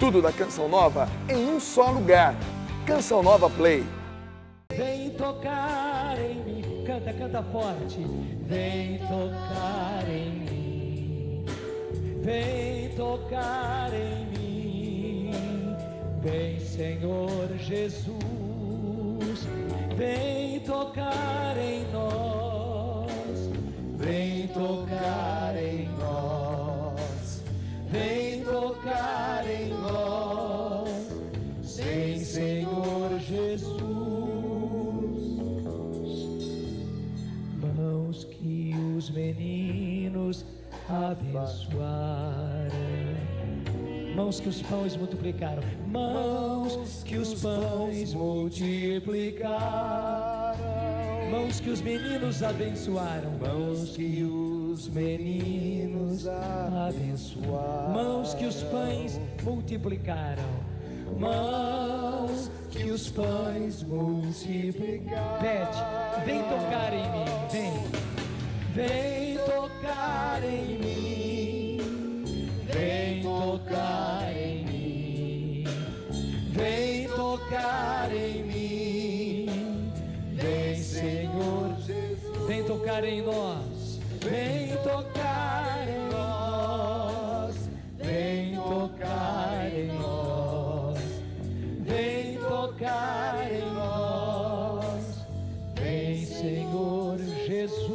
Tudo da Canção Nova em um só lugar. Canção Nova Play. Vem tocar em mim, canta, canta forte. Vem tocar em mim, vem tocar em mim. Vem, Senhor Jesus, vem tocar em nós. Vem tocar em nós, vem tocar em nós. Vem, Senhor Jesus. Mãos que os meninos abençoaram, mãos que os pães multiplicaram, mãos que os pães multiplicaram, mãos que os meninos abençoaram, mãos que os meninos abençoaram, mãos que os pães multiplicaram, mãos que os pães multiplicaram. Pede, vem tocar em mim, vem tocar em mim, vem tocar em mim, vem tocar em mim. Vem, Senhor Jesus, vem tocar em nós, vem tocar em nós, vem tocar em nós, vem tocar em nós. Vem, Senhor Jesus.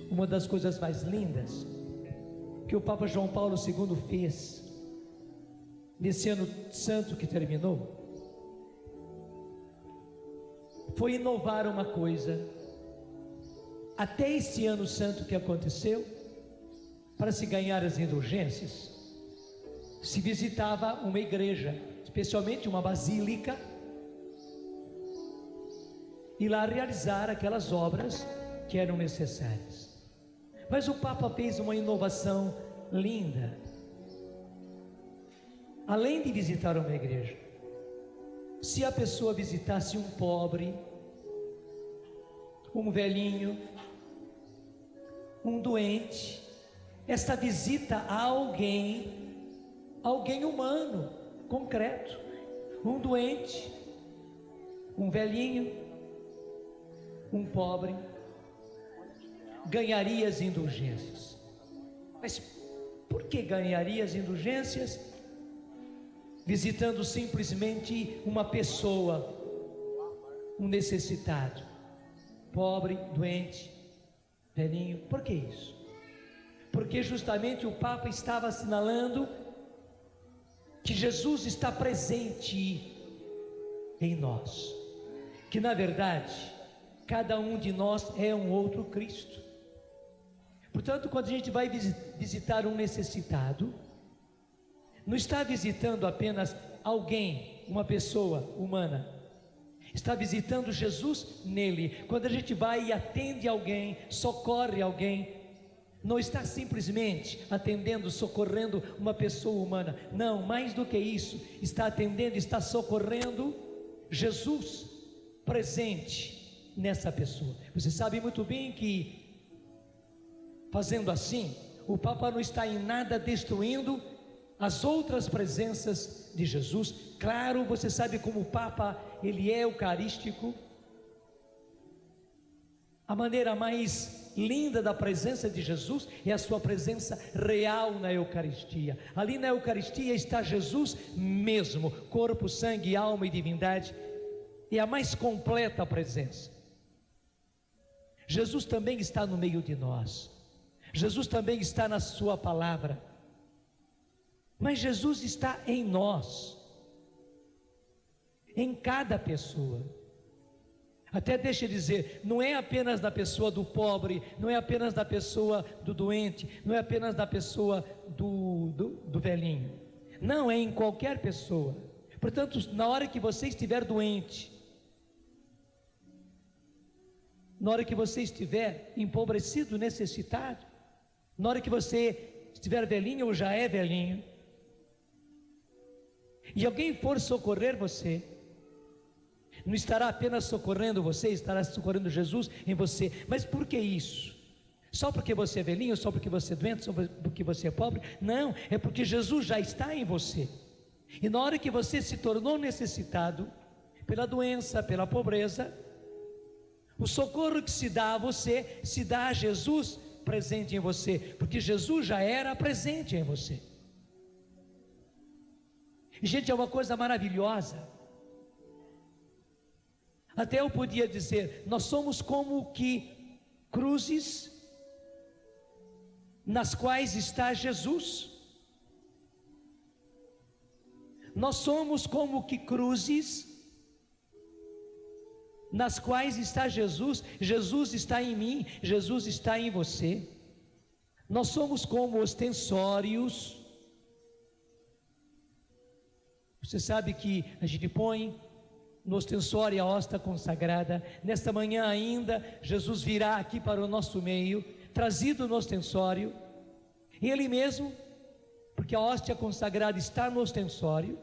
Uma das coisas mais lindas que o Papa João Paulo II fez nesse ano santo que terminou foi inovar uma coisa. Até esse ano santo que aconteceu, para se ganhar as indulgências, se visitava uma igreja, especialmente uma basílica, e lá realizar aquelas obras que eram necessárias. Mas o Papa fez uma inovação linda. Além de visitar uma igreja, se a pessoa visitasse um pobre, um velhinho, um doente, esta visita a alguém humano, concreto, um doente, um velhinho, um pobre, ganharia as indulgências. Mas por que ganharia as indulgências? Visitando simplesmente uma pessoa, um necessitado, pobre, doente, velhinho. Por que isso? Porque justamente o Papa estava assinalando que Jesus está presente em nós, que na verdade cada um de nós é um outro Cristo. Portanto, quando a gente vai visitar um necessitado, não está visitando apenas alguém, uma pessoa humana, está visitando Jesus nele. Quando a gente vai e atende alguém, socorre alguém, não está simplesmente atendendo, socorrendo uma pessoa humana, não, mais do que isso, está atendendo, está socorrendo Jesus presente nessa pessoa. Você sabe muito bem que, fazendo assim, o Papa não está em nada destruindo as outras presenças de Jesus. Claro, você sabe como o Papa, ele é eucarístico. A maneira mais linda da presença de Jesus é a sua presença real na Eucaristia. Ali na Eucaristia está Jesus mesmo, corpo, sangue, alma e divindade. É a mais completa presença. Jesus também está no meio de nós. Jesus também está na sua palavra. Mas Jesus está em nós, em cada pessoa. Até deixa eu dizer, não é apenas da pessoa do pobre, não é apenas da pessoa do doente, não é apenas da pessoa do velhinho. Não, é em qualquer pessoa. Portanto, na hora que você estiver doente, na hora que você estiver empobrecido, necessitado, na hora que você estiver velhinho ou já é velhinho, e alguém for socorrer você, não estará apenas socorrendo você, estará socorrendo Jesus em você. Mas por que isso? Só porque você é velhinho, só porque você é doente, só porque você é pobre. Não, é porque Jesus já está em você. E na hora que você se tornou necessitado, pela doença, pela pobreza, o socorro que se dá a você, se dá a Jesus presente em você, porque Jesus já era presente em você. Gente, é uma coisa maravilhosa. Até eu podia dizer, nós somos como que cruzes nas quais está Jesus. Nós somos como que cruzes nas quais está Jesus. Jesus está em mim, Jesus está em você. Nós somos como ostensórios. Você sabe que a gente põe no ostensório a hóstia consagrada. Nesta manhã ainda, Jesus virá aqui para o nosso meio, trazido no ostensório, Ele mesmo, porque a hóstia consagrada está no ostensório.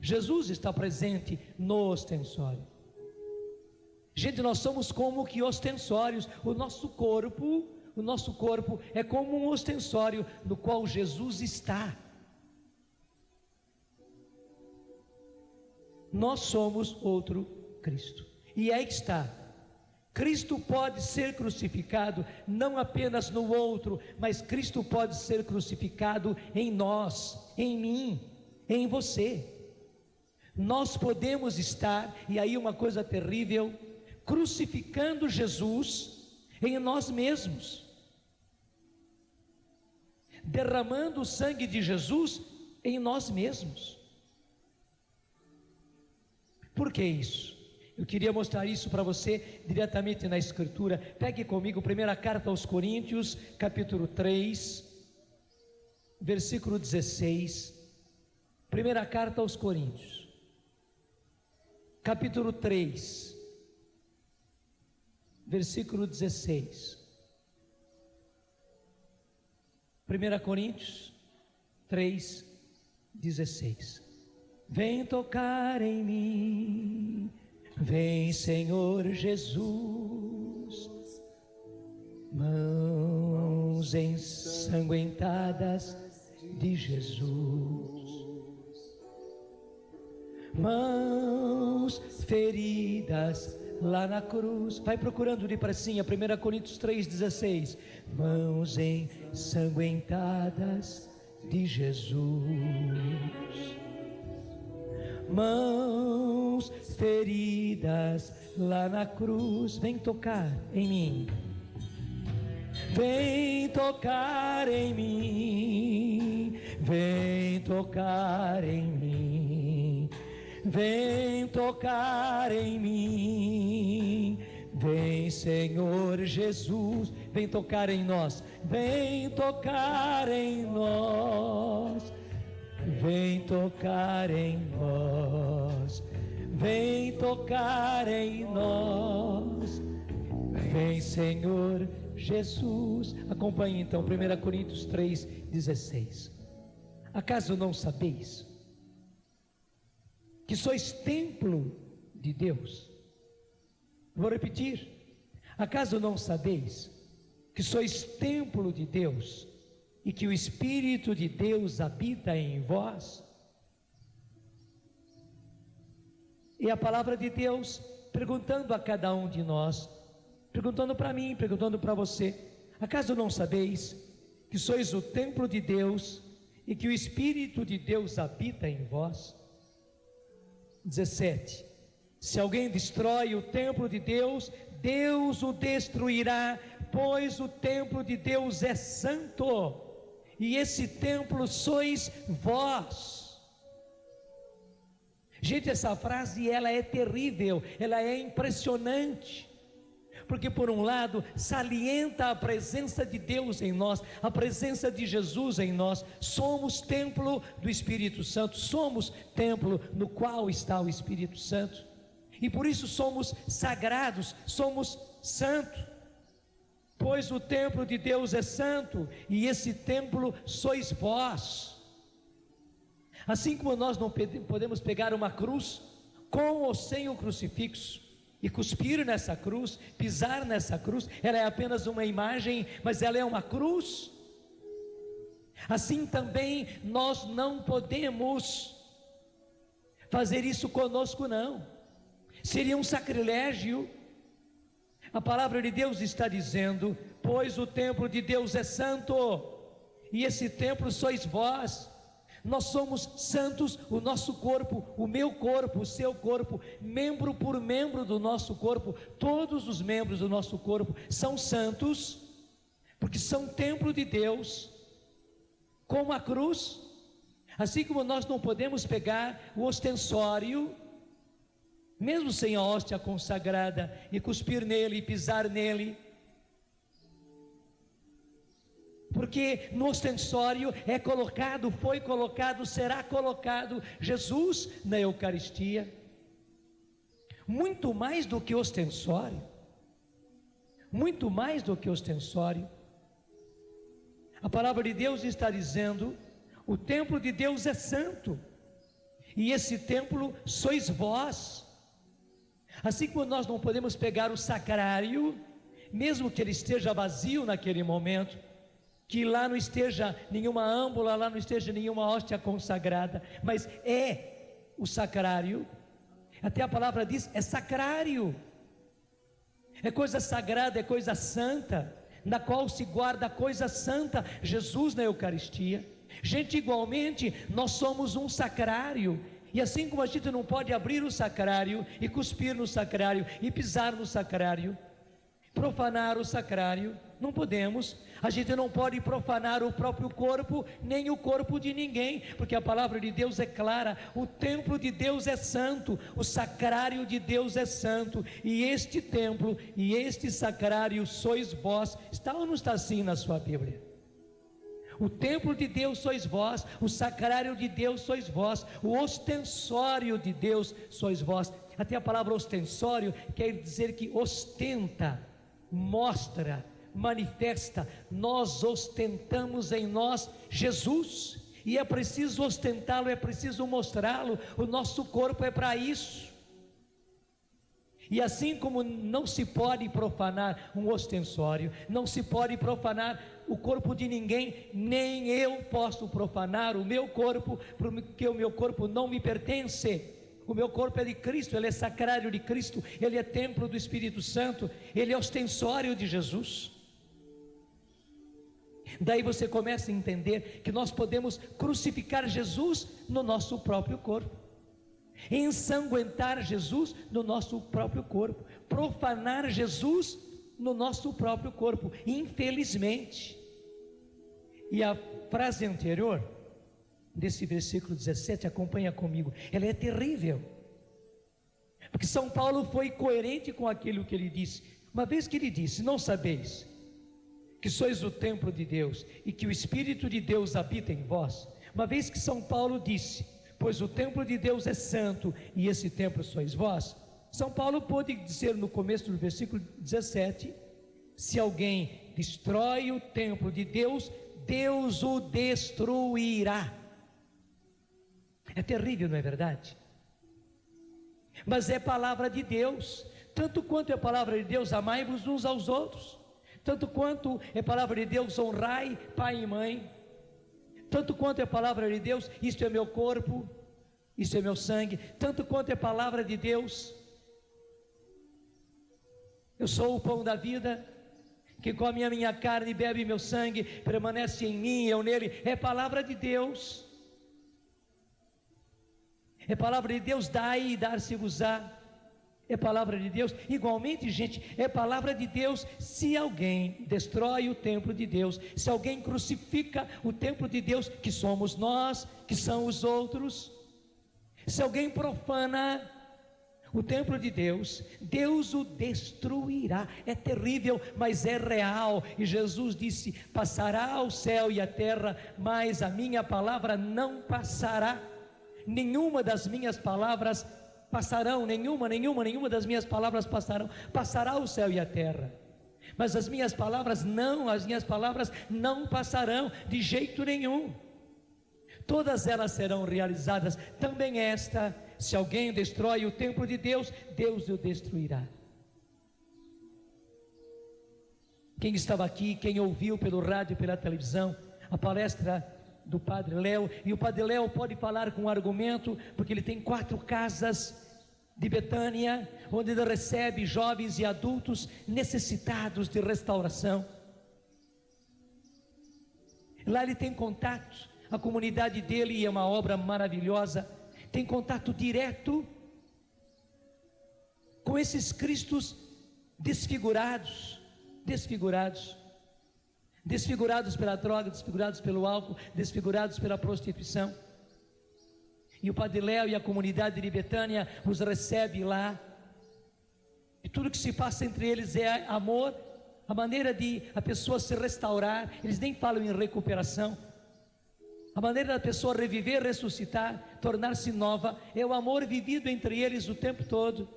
Jesus está presente no ostensório. Gente, nós somos como que ostensórios. O nosso corpo é como um ostensório no qual Jesus está. Nós somos outro Cristo. E aí está. Cristo pode ser crucificado não apenas no outro, mas Cristo pode ser crucificado em nós, em mim, em você. Nós podemos estar, e aí uma coisa terrível, crucificando Jesus em nós mesmos, derramando o sangue de Jesus em nós mesmos. Por que isso? Eu queria mostrar isso para você diretamente na Escritura. Pegue comigo, primeira carta aos Coríntios, capítulo 3, versículo 16. Primeira carta aos Coríntios, capítulo 3, versículo 16. 1 Coríntios 3, 16. Vem tocar em mim, vem Senhor Jesus, mãos ensanguentadas de Jesus, mãos feridas lá na cruz. Vai procurando depressinha, 1 Coríntios 3,16. Mãos ensanguentadas de Jesus, mãos feridas lá na cruz. Vem tocar em mim, vem tocar em mim, vem tocar em mim, vem tocar em mim, vem Senhor Jesus, vem tocar em nós, vem tocar em nós, vem tocar em nós, vem tocar em nós, vem Senhor Jesus. Acompanhe então 1 Coríntios 3,16. Acaso não sabeis que sois templo de Deus? Vou repetir. Acaso não sabeis que sois templo de Deus e que o Espírito de Deus habita em vós? E a palavra de Deus perguntando a cada um de nós, perguntando para mim, perguntando para você: acaso não sabeis que sois o templo de Deus e que o Espírito de Deus habita em vós? 17. Se alguém destrói o templo de Deus, Deus o destruirá, pois o templo de Deus é santo, e esse templo sois vós. Gente, essa frase, ela é terrível, ela é impressionante, porque por um lado salienta a presença de Deus em nós, a presença de Jesus em nós. Somos templo do Espírito Santo, somos templo no qual está o Espírito Santo, e por isso somos sagrados, somos santos, pois o templo de Deus é santo, e esse templo sois vós. Assim como nós não podemos pegar uma cruz com ou sem o crucifixo, e cuspir nessa cruz, pisar nessa cruz, ela é apenas uma imagem, mas ela é uma cruz. Assim também nós não podemos fazer isso conosco, não. Seria um sacrilégio. A palavra de Deus está dizendo: pois o templo de Deus é santo, e esse templo sois vós. Nós somos santos, o nosso corpo, o meu corpo, o seu corpo, membro por membro do nosso corpo, todos os membros do nosso corpo são santos, porque são templo de Deus, como a cruz. Assim como nós não podemos pegar o ostensório, mesmo sem a hóstia consagrada, e cuspir nele e pisar nele, porque no ostensório foi colocado, será colocado Jesus na Eucaristia. Muito mais do que ostensório, muito mais do que ostensório. A palavra de Deus está dizendo: o templo de Deus é santo, e esse templo sois vós. Assim como nós não podemos pegar o sacrário, mesmo que ele esteja vazio naquele momento, que lá não esteja nenhuma âmbula, lá não esteja nenhuma hóstia consagrada, mas é o sacrário. Até a palavra diz: é sacrário, é coisa sagrada, é coisa santa, na qual se guarda a coisa santa, Jesus na Eucaristia. Gente, igualmente nós somos um sacrário, e assim como a gente não pode abrir o sacrário e cuspir no sacrário e pisar no sacrário, profanar o sacrário, não podemos. A gente não pode profanar o próprio corpo, nem o corpo de ninguém, porque a palavra de Deus é clara: o templo de Deus é santo, o sacrário de Deus é santo, e este templo e este sacrário sois vós. Está ou não está assim na sua Bíblia? O templo de Deus sois vós, o sacrário de Deus sois vós, o ostensório de Deus sois vós. Até a palavra ostensório quer dizer que ostenta, mostra, manifesta. Nós ostentamos em nós Jesus, e é preciso ostentá-lo, é preciso mostrá-lo. O nosso corpo é para isso. E assim como não se pode profanar um ostensório, não se pode profanar o corpo de ninguém, nem eu posso profanar o meu corpo, porque o meu corpo não me pertence. O meu corpo é de Cristo, ele é sacrário de Cristo, ele é templo do Espírito Santo, ele é ostensório de Jesus. Daí você começa a entender que nós podemos crucificar Jesus no nosso próprio corpo, ensanguentar Jesus no nosso próprio corpo, profanar Jesus no nosso próprio corpo, infelizmente. E a frase anterior desse versículo 17, acompanha comigo, ela é terrível, porque São Paulo foi coerente com aquilo que ele disse. Uma vez que ele disse: não sabeis que sois o templo de Deus e que o Espírito de Deus habita em vós. Uma vez que São Paulo disse: pois o templo de Deus é santo e esse templo sois vós, São Paulo pôde dizer no começo do versículo 17: se alguém destrói o templo de Deus, Deus o destruirá. É terrível, não é verdade? Mas é palavra de Deus. Tanto quanto é palavra de Deus, amai-vos uns aos outros. Tanto quanto é palavra de Deus, honrai pai e mãe. Tanto quanto é palavra de Deus, isto é meu corpo, isto é meu sangue. Tanto quanto é palavra de Deus, eu sou o pão da vida, que come a minha carne e bebe meu sangue, permanece em mim e eu nele. É palavra de Deus. É palavra de Deus: dai e dar-se-vos-á. É palavra de Deus. Igualmente, gente, é palavra de Deus. Se alguém destrói o templo de Deus, se alguém crucifica o templo de Deus, que somos nós, que são os outros, se alguém profana o templo de Deus, Deus o destruirá. É terrível, mas é real. E Jesus disse: passará o céu e a terra, mas a minha palavra não passará. Nenhuma das minhas palavras passarão, nenhuma das minhas palavras passarão. Passará o céu e a terra, mas as minhas palavras não passarão de jeito nenhum. todas elas serão realizadas. Também esta, se alguém destrói o templo de Deus, Deus o destruirá. Quem estava aqui, quem ouviu pelo rádio e pela televisão a palestra do Padre Léo, e o Padre Léo pode falar com argumento, porque ele tem 4 casas de Betânia, onde ele recebe jovens e adultos necessitados de restauração. Lá ele tem contato, a comunidade dele é uma obra maravilhosa, tem contato direto com esses cristos desfigurados pela droga, desfigurados pelo álcool, desfigurados pela prostituição. E o Padre Léo e a comunidade de Betânia os recebe lá, e tudo que se passa entre eles é amor, a maneira de a pessoa se restaurar. Eles nem falam em recuperação, a maneira da pessoa reviver, ressuscitar, tornar-se nova, é o amor vivido entre eles o tempo todo.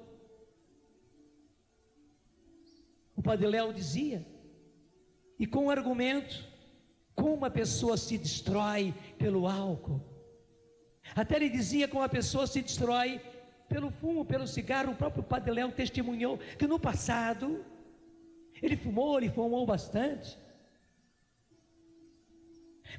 O Padre Léo dizia, e com argumento, como uma pessoa se destrói pelo álcool. Até ele dizia como a pessoa se destrói pelo fumo, pelo cigarro. O próprio Padre Léo testemunhou que no passado ele fumou bastante,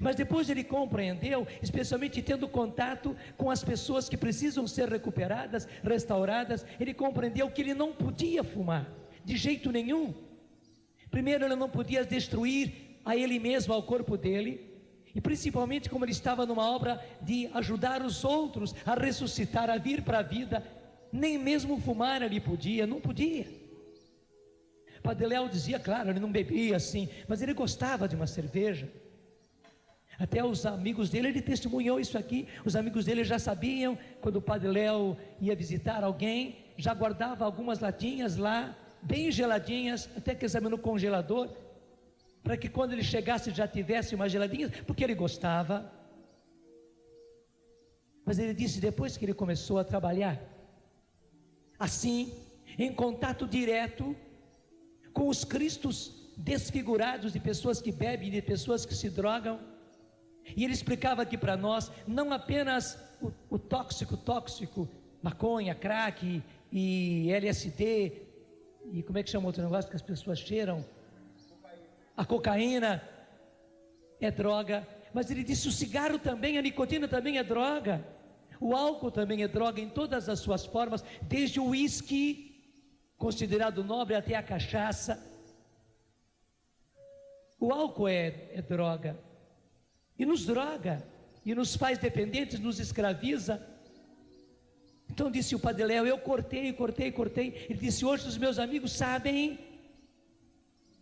mas depois ele compreendeu, especialmente tendo contato com as pessoas que precisam ser recuperadas, restauradas, ele compreendeu que ele não podia fumar de jeito nenhum. Primeiro, ele não podia destruir a ele mesmo, ao corpo dele, e principalmente como ele estava numa obra de ajudar os outros a ressuscitar, a vir para a vida, nem mesmo fumar ele podia, não podia. Padre Léo dizia, claro, ele não bebia assim, mas ele gostava de uma cerveja. Até os amigos dele, ele testemunhou isso aqui, os amigos dele já sabiam, quando o Padre Léo ia visitar alguém, já guardava algumas latinhas lá, bem geladinhas, até que examinou no congelador, para que quando ele chegasse já tivesse umas geladinhas, porque ele gostava. Mas ele disse, depois que ele começou a trabalhar assim, em contato direto com os cristos desfigurados de pessoas que bebem, de pessoas que se drogam, e ele explicava aqui para nós, não apenas o tóxico, maconha, crack e LSD, e como é que chama outro negócio que as pessoas cheiram? A cocaína é droga, mas ele disse, o cigarro também, a nicotina também é droga, o álcool também é droga em todas as suas formas, desde o uísque, considerado nobre, até a cachaça. O álcool é droga, e nos droga, e nos faz dependentes, nos escraviza. Então disse o Padre Léo, eu cortei. Ele disse, hoje os meus amigos sabem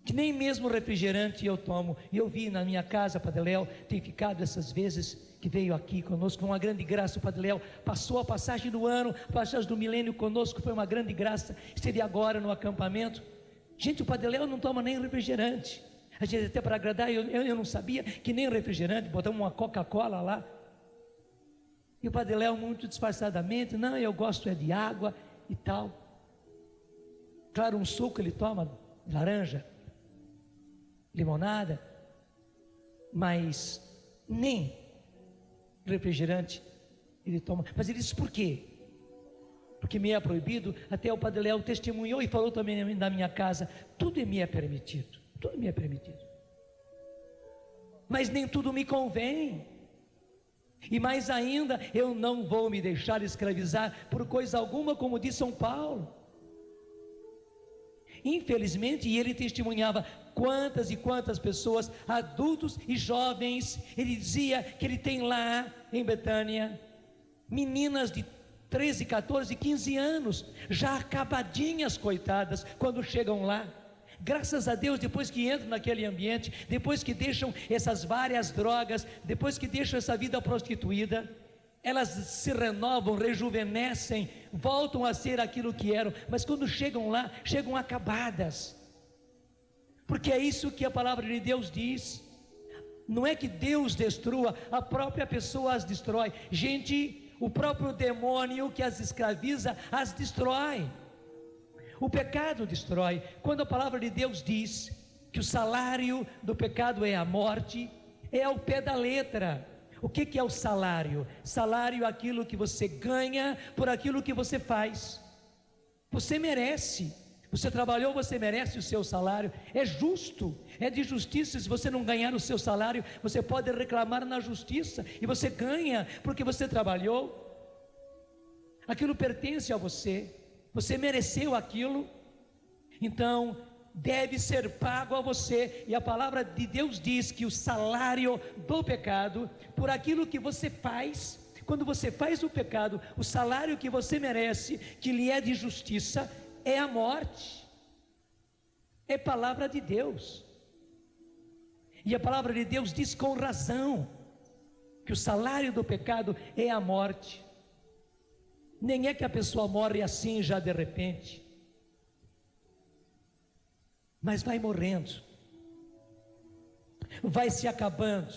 que nem mesmo refrigerante eu tomo. E eu vi na minha casa, Padre Léo tem ficado essas vezes que veio aqui conosco, foi uma grande graça. O Padre Léo passou a passagem do ano, a passagem do milênio conosco, foi uma grande graça. Esteve agora no acampamento. Gente, o Padre Léo não toma nem refrigerante. A gente até para agradar, eu não sabia que nem refrigerante, botamos uma Coca-Cola lá. E o Padre Léo muito disfarçadamente, não, eu gosto é de água e tal. Claro, um suco ele toma, laranja, limonada, mas nem refrigerante ele toma. Mas ele disse, por quê? Porque me é proibido. Até o Padre Léo testemunhou e falou também na minha casa, tudo me é permitido, mas nem tudo me convém. E mais ainda, eu não vou me deixar escravizar por coisa alguma, como diz São Paulo. Infelizmente, e ele testemunhava quantas e quantas pessoas, adultos e jovens, ele dizia que ele tem lá em Betânia, meninas de 13, 14, 15 anos, já acabadinhas, coitadas, quando chegam lá. Graças a Deus, depois que entram naquele ambiente, depois que deixam essas várias drogas, depois que deixam essa vida prostituída, elas se renovam, rejuvenescem, voltam a ser aquilo que eram, mas quando chegam lá, chegam acabadas, porque é isso que a palavra de Deus diz. Não é que Deus destrua, a própria pessoa as destrói. Gente, o próprio demônio que as escraviza, as destrói. O pecado destrói. Quando a palavra de Deus diz que o salário do pecado é a morte, é ao pé da letra. O que é o salário? Salário é aquilo que você ganha por aquilo que você faz. Você merece. Você trabalhou, você merece o seu salário. É justo, é de justiça. Se você não ganhar o seu salário, você pode reclamar na justiça, e você ganha porque você trabalhou. Aquilo pertence a você. Você mereceu aquilo. Então deve ser pago a você. E a palavra de Deus diz que o salário do pecado, por aquilo que você faz, quando você faz o pecado, o salário que você merece, que lhe é de justiça, é a morte. É palavra de Deus. E a palavra de Deus diz com razão que o salário do pecado é a morte. Nem é que a pessoa morre assim já de repente, mas vai morrendo, vai se acabando,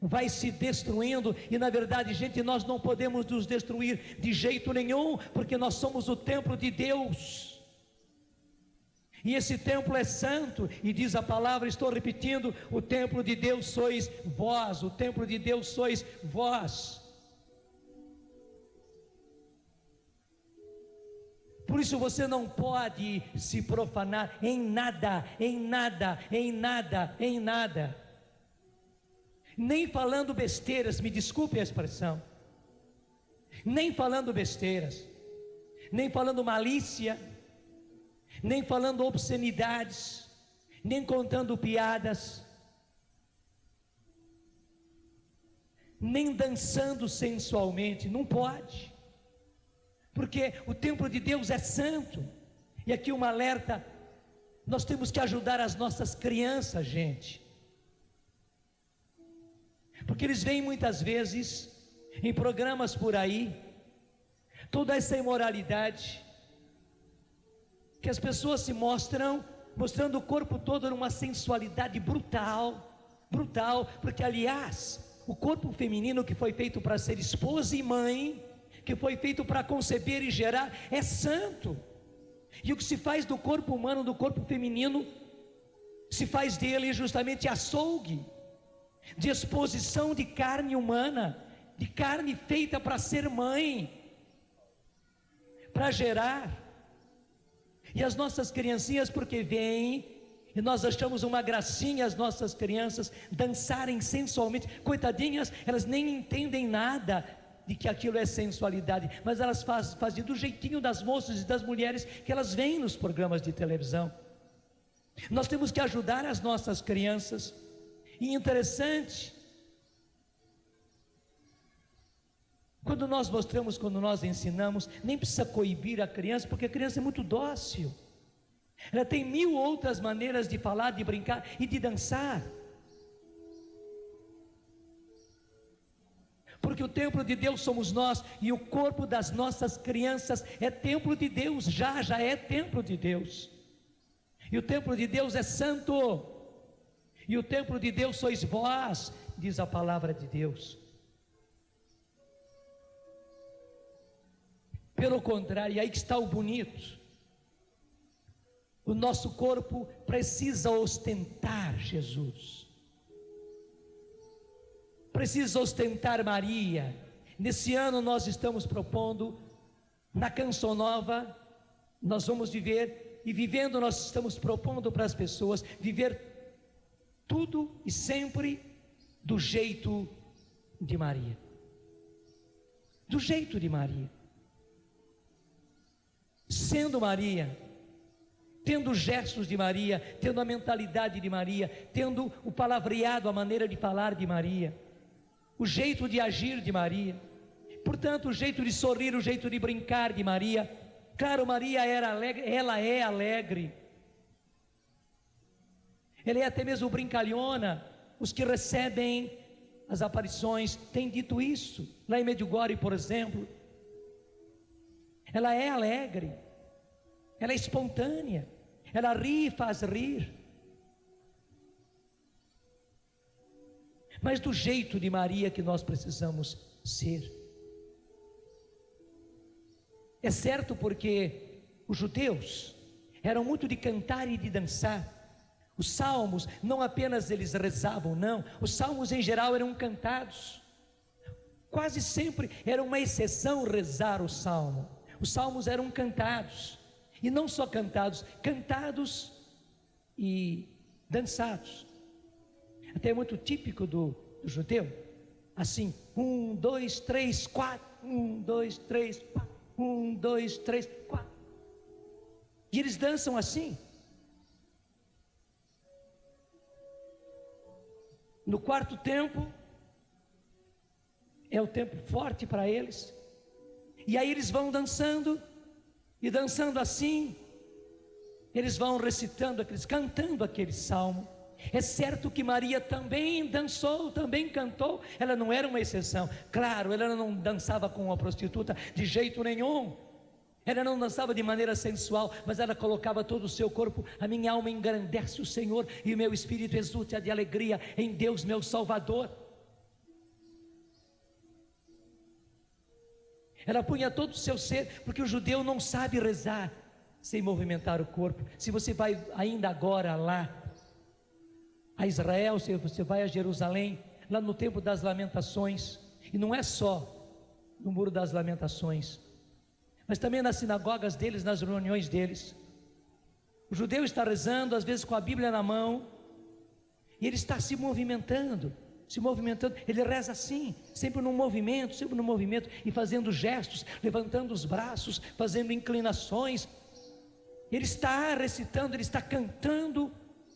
vai se destruindo. E na verdade, gente, nós não podemos nos destruir de jeito nenhum, porque nós somos o templo de Deus, e esse templo é santo. E diz a palavra, estou repetindo, o templo de Deus sois vós, o templo de Deus sois vós. Por isso você não pode se profanar em nada, em nada, em nada, em nada. Nem falando besteiras, me desculpe a expressão. Nem falando besteiras, nem falando malícia, nem falando obscenidades, nem contando piadas, nem dançando sensualmente. Não pode. Porque o templo de Deus é santo. E aqui um alerta: nós temos que ajudar as nossas crianças, gente, porque eles veem muitas vezes em programas por aí toda essa imoralidade, que as pessoas se mostrando o corpo todo numa sensualidade brutal, porque aliás, o corpo feminino, que foi feito para ser esposa e mãe, que foi feito para conceber e gerar, é santo. E o que se faz do corpo humano, do corpo feminino, se faz dele justamente açougue, de exposição de carne humana, de carne feita para ser mãe, para gerar. E as nossas criancinhas, porque vêm, e nós achamos uma gracinha as nossas crianças dançarem sensualmente, coitadinhas, elas nem entendem nada de que aquilo é sensualidade, mas elas fazem do jeitinho das moças e das mulheres que elas veem nos programas de televisão. Nós temos que ajudar as nossas crianças. E interessante, quando nós mostramos, quando nós ensinamos, nem precisa coibir a criança, porque a criança é muito dócil. Ela tem 1000 outras maneiras de falar, de brincar e de dançar. Porque o templo de Deus somos nós, e o corpo das nossas crianças é templo de Deus, já é templo de Deus. E o templo de Deus é santo, e o templo de Deus sois vós, diz a palavra de Deus. Pelo contrário, e aí que está o bonito, o nosso corpo precisa ostentar Jesus, precisa ostentar Maria. Nesse ano nós estamos propondo, na Canção Nova, nós vamos viver, e vivendo nós estamos propondo para as pessoas, viver tudo e sempre do jeito de Maria. Do jeito de Maria. Sendo Maria, tendo gestos de Maria, tendo a mentalidade de Maria, tendo o palavreado, a maneira de falar de Maria, o jeito de agir de Maria, portanto o jeito de sorrir, o jeito de brincar de Maria. Claro, Maria era alegre, ela é alegre, ela é até mesmo brincalhona. Os que recebem as aparições têm dito isso, lá em Medjugorje, por exemplo. Ela é alegre, ela é espontânea, ela ri e faz rir. Mas do jeito de Maria que nós precisamos ser. É certo, porque os judeus eram muito de cantar e de dançar. Os salmos, não apenas eles rezavam, não, os salmos em geral eram cantados. Quase sempre era uma exceção rezar o salmo. Os salmos eram cantados, e não só cantados, cantados e dançados. Até é muito típico do judeu, assim, 1, 2, 3, 4, 1, 2, 3, 4, 1, 2, 3, 4. E eles dançam assim. No quarto tempo, é o tempo forte para eles, e aí eles vão dançando, e dançando assim, eles vão recitando, cantando aquele salmo. É certo que Maria também dançou, também cantou, ela não era uma exceção. Claro, ela não dançava com uma prostituta de jeito nenhum, ela não dançava de maneira sensual, mas ela colocava todo o seu corpo. A minha alma engrandece o Senhor, e o meu espírito exulta de alegria em Deus meu Salvador. Ela punha todo o seu ser, porque o judeu não sabe rezar sem movimentar o corpo. Se você vai ainda agora lá a Israel, se você vai a Jerusalém, lá no Templo das Lamentações, e não é só no Muro das Lamentações, mas também nas sinagogas deles, nas reuniões deles, o judeu está rezando, às vezes com a Bíblia na mão, e ele está se movimentando, ele reza assim, sempre no movimento, e fazendo gestos, levantando os braços, fazendo inclinações. Ele está recitando, ele está cantando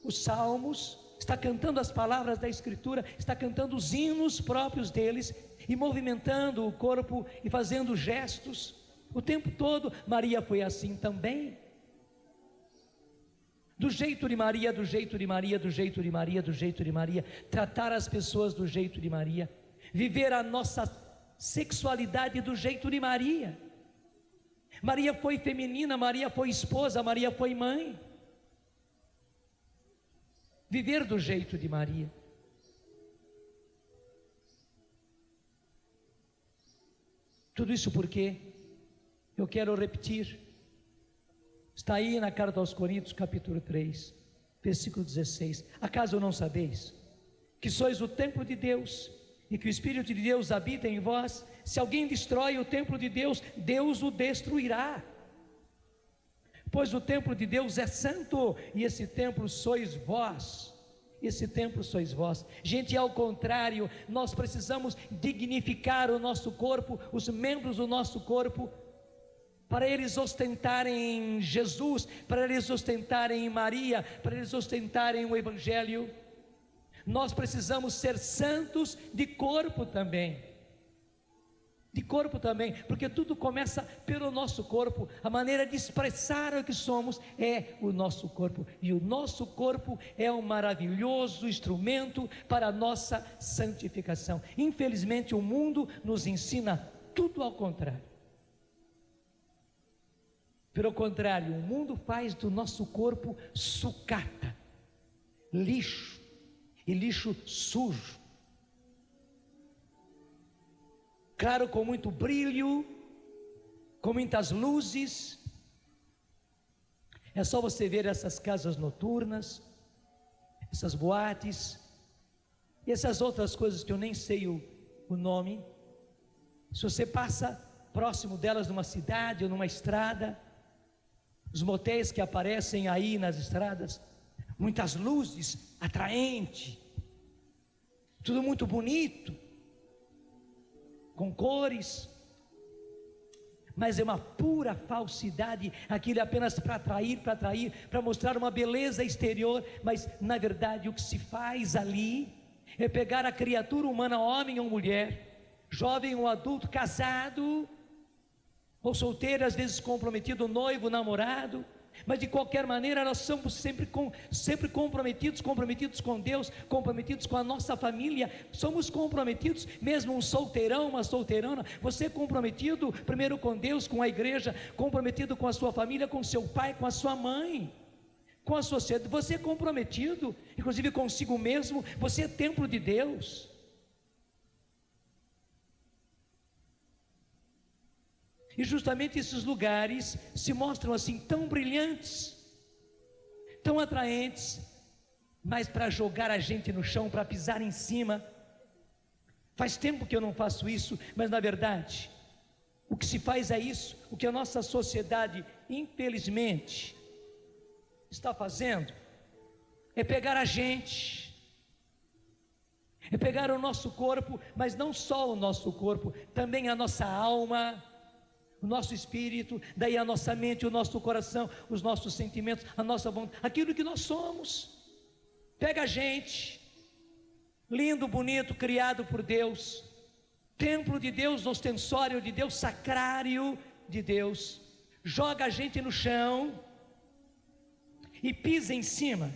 os salmos, está cantando as palavras da Escritura, está cantando os hinos próprios deles, e movimentando o corpo e fazendo gestos o tempo todo. Maria foi assim também, do jeito de Maria, do jeito de Maria, do jeito de Maria, do jeito de Maria, tratar as pessoas do jeito de Maria, viver a nossa sexualidade do jeito de Maria. Maria foi feminina, Maria foi esposa, Maria foi mãe. Viver do jeito de Maria. Tudo isso porque eu quero repetir. Está aí na carta aos Coríntios, capítulo 3, versículo 16. Acaso não sabeis que sois o templo de Deus e que o Espírito de Deus habita em vós? Se alguém destrói o templo de Deus, Deus o destruirá. Pois o templo de Deus é santo, e esse templo sois vós. Esse templo sois vós. Gente, ao contrário, nós precisamos dignificar o nosso corpo, os membros do nosso corpo, para eles ostentarem Jesus, para eles ostentarem Maria, para eles ostentarem o Evangelho. Nós precisamos ser santos de corpo também. De corpo também, porque tudo começa pelo nosso corpo. A maneira de expressar o que somos é o nosso corpo, e o nosso corpo é um maravilhoso instrumento para a nossa santificação. Infelizmente o mundo nos ensina tudo ao contrário. Pelo contrário, o mundo faz do nosso corpo sucata, lixo, e lixo sujo. Claro, com muito brilho, com muitas luzes. É só você ver essas casas noturnas, essas boates, e essas outras coisas que eu nem sei o nome. Se você passa próximo delas numa cidade ou numa estrada, os motéis que aparecem aí nas estradas, muitas luzes, atraente, tudo muito bonito, com cores, mas é uma pura falsidade. Aquilo é apenas para atrair, para mostrar uma beleza exterior, mas na verdade o que se faz ali é pegar a criatura humana, homem ou mulher, jovem ou adulto, casado ou solteiro, às vezes comprometido, noivo, namorado, mas de qualquer maneira nós somos sempre comprometidos com Deus, comprometidos com a nossa família. Somos comprometidos, mesmo um solteirão, uma solteirona, você é comprometido primeiro com Deus, com a igreja, comprometido com a sua família, com seu pai, com a sua mãe, com a sociedade. Você é comprometido, inclusive consigo mesmo. Você é templo de Deus. E justamente esses lugares se mostram assim tão brilhantes, tão atraentes, mas para jogar a gente no chão, para pisar em cima, Faz tempo que eu não faço isso, mas na verdade, o que se faz é isso, o que a nossa sociedade, infelizmente, está fazendo, é pegar a gente, é pegar o nosso corpo, mas não só o nosso corpo, também a nossa alma, o nosso espírito, daí a nossa mente, o nosso coração, os nossos sentimentos, a nossa vontade, aquilo que nós somos. Pega a gente, lindo, bonito, criado por Deus, templo de Deus, ostensório de Deus, sacrário de Deus, joga a gente no chão e pisa em cima,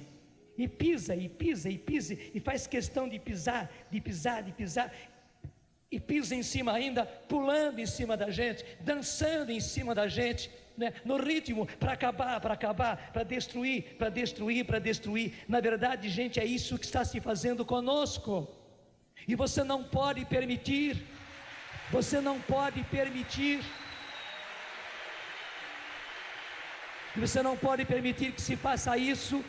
e pisa, e pisa, e pisa, e faz questão de pisar, de pisar, de pisar, e pisa em cima ainda, pulando em cima da gente, dançando em cima da gente, né? No ritmo, para acabar, para destruir, para destruir, para destruir. Na verdade, gente, é isso que está se fazendo conosco, e você não pode permitir, você não pode permitir, você não pode permitir que se faça isso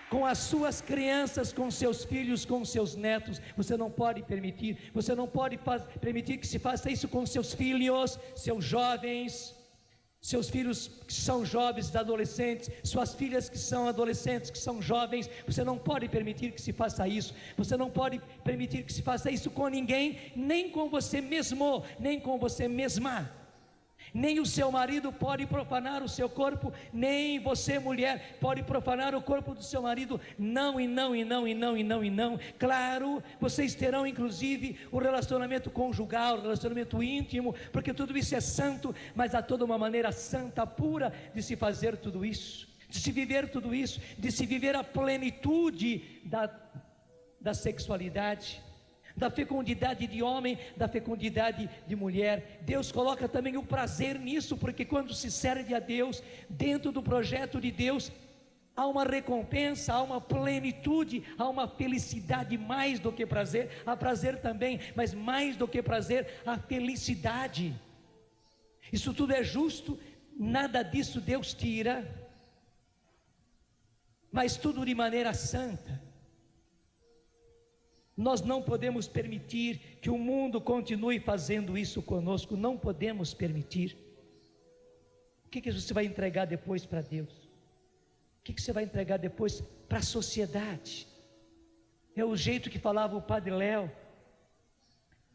com as suas crianças, com seus filhos, com seus netos. Você não pode permitir, você não pode permitir que se faça isso com seus filhos, seus jovens, seus filhos que são jovens, adolescentes, suas filhas que são adolescentes, que são jovens. Você não pode permitir que se faça isso, você não pode permitir que se faça isso com ninguém, nem com você mesmo, nem com você mesma. Nem o seu marido pode profanar o seu corpo, nem você, mulher, pode profanar o corpo do seu marido. Não, e não, e não, e não, e não, e não. Claro, vocês terão inclusive o relacionamento conjugal, o relacionamento íntimo, porque tudo isso é santo, mas há toda uma maneira santa, pura de se fazer tudo isso, de se viver tudo isso, de se viver a plenitude da sexualidade, da fecundidade de homem, da fecundidade de mulher. Deus coloca também o prazer nisso, porque quando se serve a Deus, dentro do projeto de Deus, há uma recompensa, há uma plenitude, há uma felicidade. Mais do que prazer, há prazer também, mas mais do que prazer, há felicidade. Isso tudo é justo, nada disso Deus tira, mas tudo de maneira santa. Nós não podemos permitir que o mundo continue fazendo isso conosco, não podemos permitir. O que você vai entregar depois para Deus? O que você vai entregar depois para a sociedade? É o jeito que falava o Padre Léo.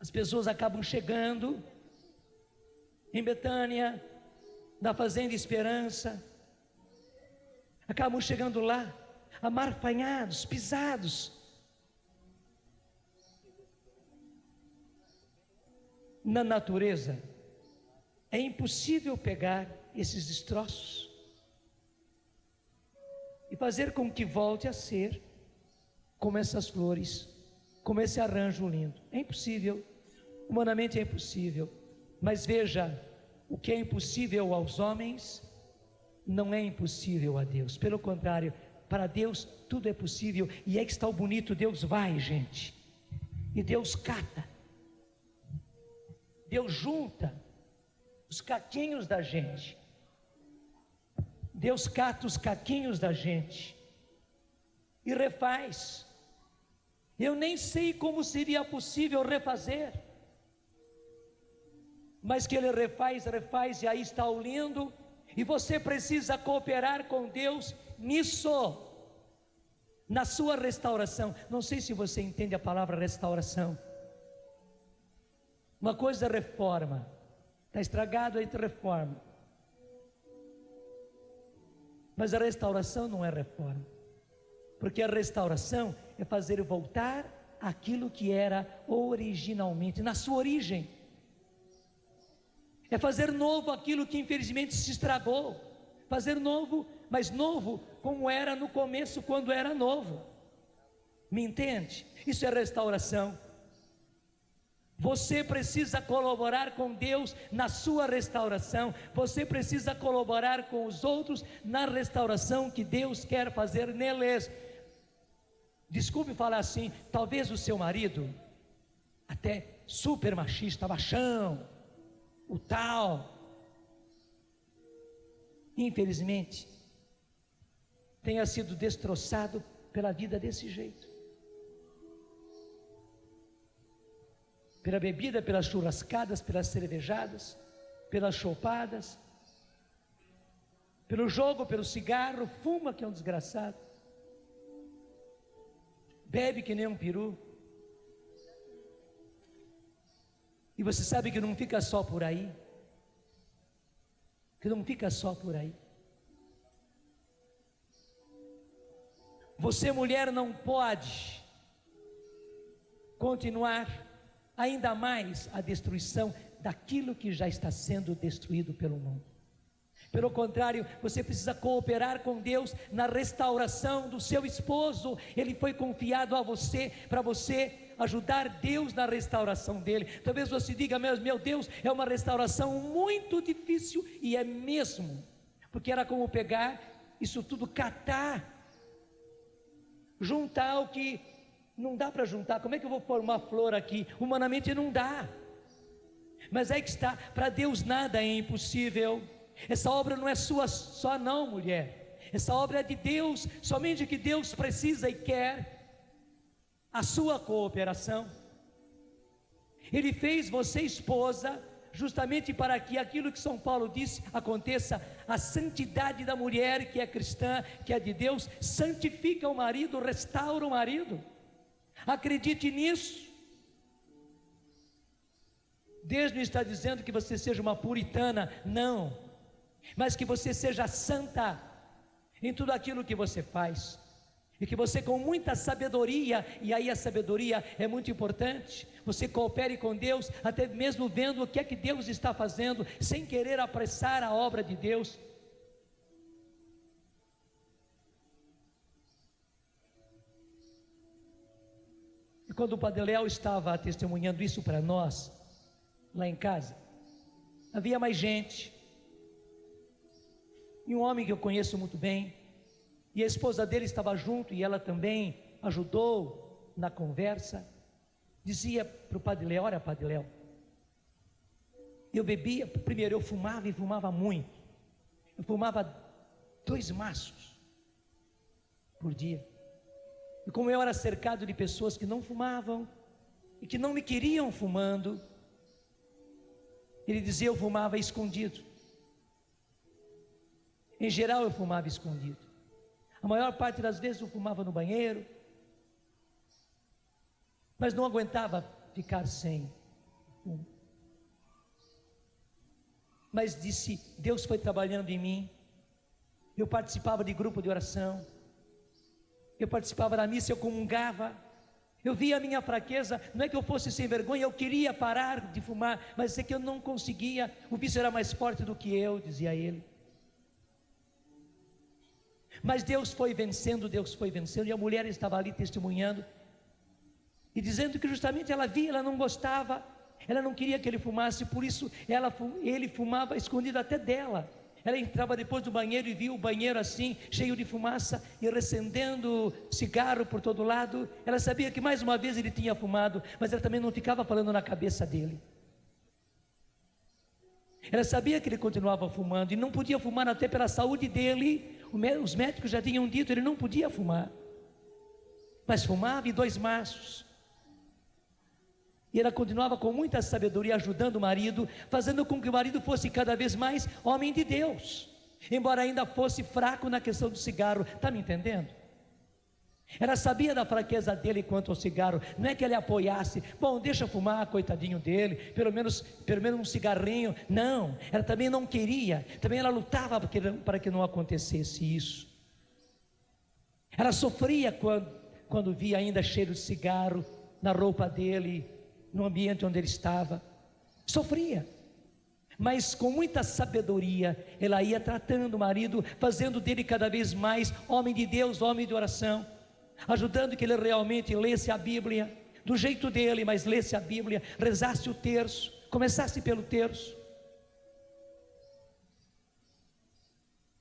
As pessoas acabam chegando em Betânia, na Fazenda Esperança, acabam chegando lá, amarfanhados, pisados, na natureza. É impossível pegar esses destroços e fazer com que volte a ser como essas flores, como esse arranjo lindo. É impossível, humanamente é impossível. Mas veja, o que é impossível aos homens não é impossível a Deus. Pelo contrário, para Deus tudo é possível. E é que está o bonito: Deus vai, gente, e Deus cata, Deus junta os caquinhos da gente, Deus cata os caquinhos da gente e refaz. Eu nem sei como seria possível refazer, mas que Ele refaz, e aí está o lindo. E você precisa cooperar com Deus nisso, na sua restauração. Não sei se você entende a palavra restauração. Uma coisa é reforma, está estragado, aí tu reforma. Mas a restauração não é reforma, porque a restauração é fazer voltar aquilo que era originalmente, na sua origem. É fazer novo aquilo que infelizmente se estragou, fazer novo, mas novo como era no começo, quando era novo. Me entende? Isso é restauração. Você precisa colaborar com Deus na sua restauração. Você precisa colaborar com os outros na restauração que Deus quer fazer neles. Desculpe falar assim, talvez o seu marido, até super machista, machão, o tal, infelizmente, tenha sido destroçado pela vida desse jeito, pela bebida, pelas churrascadas, pelas cervejadas, pelas chopadas, pelo jogo, pelo cigarro, fuma que é um desgraçado, bebe que nem um peru. E você sabe que não fica só por aí, que não fica só por aí. Você, mulher, não pode continuar ainda mais a destruição daquilo que já está sendo destruído pelo mundo. Pelo contrário, você precisa cooperar com Deus na restauração do seu esposo. Ele foi confiado a você, para você ajudar Deus na restauração dele. Talvez você diga, meu Deus, é uma restauração muito difícil, e é mesmo, porque era como pegar isso tudo, catar, juntar o que não dá para juntar. Como é que eu vou pôr uma flor aqui? Humanamente não dá. Mas aí que está, para Deus nada é impossível. Essa obra não é sua só não, mulher. Essa obra é de Deus, somente que Deus precisa e quer a sua cooperação. Ele fez você esposa, justamente para que aquilo que São Paulo disse aconteça. A santidade da mulher que é cristã, que é de Deus, santifica o marido, restaura o marido. Acredite nisso. Deus não está dizendo que você seja uma puritana, não, mas que você seja santa em tudo aquilo que você faz, e que você, com muita sabedoria, e aí a sabedoria é muito importante, você coopere com Deus, até mesmo vendo o que é que Deus está fazendo, sem querer apressar a obra de Deus. E quando o Padre Léo estava testemunhando isso para nós, lá em casa, havia mais gente, e um homem que eu conheço muito bem, e a esposa dele estava junto, e ela também ajudou na conversa. Dizia para o Padre Léo: olha, Padre Léo, eu bebia, primeiro eu fumava, e fumava muito. Eu fumava 2 maços por dia, e como eu era cercado de pessoas que não fumavam, e que não me queriam fumando, ele dizia: eu fumava escondido. Em geral eu fumava escondido. A maior parte das vezes eu fumava no banheiro, mas não aguentava ficar sem fumo. Mas disse, Deus foi trabalhando em mim. Eu participava de grupo de oração, eu participava da missa, eu comungava. Eu via a minha fraqueza, não é que eu fosse sem vergonha, eu queria parar de fumar, mas é que eu não conseguia, o vício era mais forte do que eu, dizia ele. Mas Deus foi vencendo, e a mulher estava ali testemunhando, e dizendo que justamente ela via, ela não gostava, ela não queria que ele fumasse, por isso ele fumava escondido até dela. Ela entrava depois do banheiro e via o banheiro assim, cheio de fumaça, e recendendo cigarro por todo lado. Ela sabia que mais uma vez ele tinha fumado, mas ela também não ficava falando na cabeça dele. Ela sabia que ele continuava fumando, e não podia fumar até pela saúde dele. Os médicos já tinham dito, ele não podia fumar, mas fumava, e 2 maços. E ela continuava com muita sabedoria, ajudando o marido, fazendo com que o marido fosse cada vez mais homem de Deus, embora ainda fosse fraco na questão do cigarro. Está me entendendo? Ela sabia da fraqueza dele quanto ao cigarro. Não é que ele apoiasse, bom, deixa fumar, coitadinho dele, pelo menos um cigarrinho. Não, ela também não queria, também ela lutava para que não acontecesse isso. Ela sofria quando via ainda cheiro de cigarro na roupa dele, no ambiente onde ele estava. Sofria, mas com muita sabedoria ela ia tratando o marido, fazendo dele cada vez mais homem de Deus, homem de oração, ajudando que ele realmente lesse a Bíblia do jeito dele, mas lesse a Bíblia, rezasse o terço, começasse pelo terço,